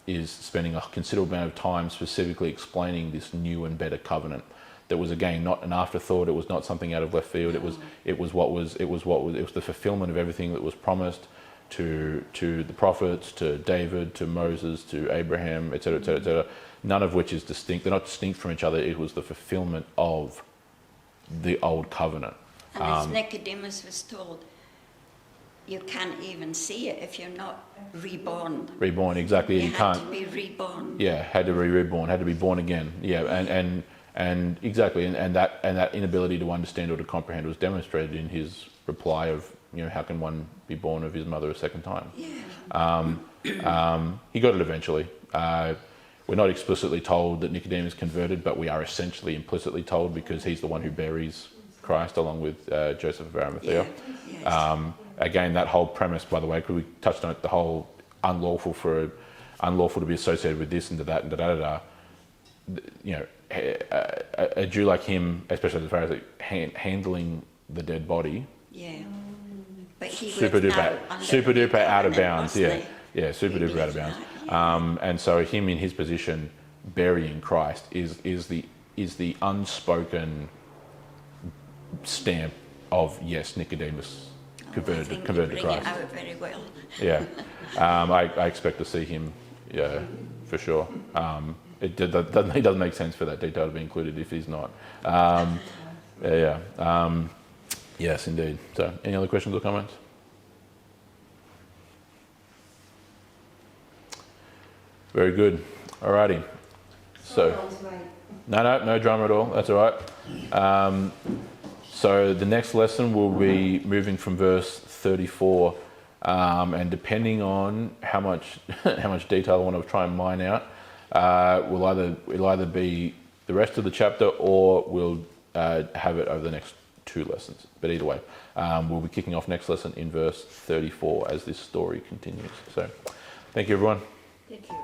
is spending a considerable amount of time specifically explaining this new and better covenant. That was, again, not an afterthought. It was not something out of left field. It was the fulfillment of everything that was promised to the prophets, to David, to Moses, to Abraham, etc., etc., etc. None of which is distinct. They're not distinct from each other. It was the fulfillment of the old covenant. And as Nicodemus was told, you can't even see it if you're not reborn. Reborn, exactly. You can't. Had to be reborn. Yeah, had to be reborn. Had to be born again. Yeah, and exactly, and that inability to understand or to comprehend was demonstrated in his reply of, how can one be born of his mother a second time? Yeah. He got it eventually. We're not explicitly told that Nicodemus converted, but we are essentially implicitly told, because he's the one who buries Christ along with Joseph of Arimathea. Yeah. Yes. Again, that whole premise, by the way, because we touched on it, the whole unlawful to be associated with this and that and da. A Jew like him, especially as far as handling the dead body. Yeah. But he super duper out of bounds. Yeah, super duper out of bounds. And so him in his position, burying Christ is the unspoken stamp of, yes, Nicodemus converted to Christ. Out very well. Yeah, I expect to see him. Yeah, for sure. It doesn't make sense for that detail to be included if he's not. Yes, indeed. So, any other questions or comments? Very good. Alrighty. So, no drama at all. That's all right. So the next lesson will be moving from verse 34, and depending on how much detail I want to try and mine out, it'll either be the rest of the chapter, or we'll have it over the next 2 lessons. But either way, we'll be kicking off next lesson in verse 34 as this story continues. So, thank you, everyone. Thank you.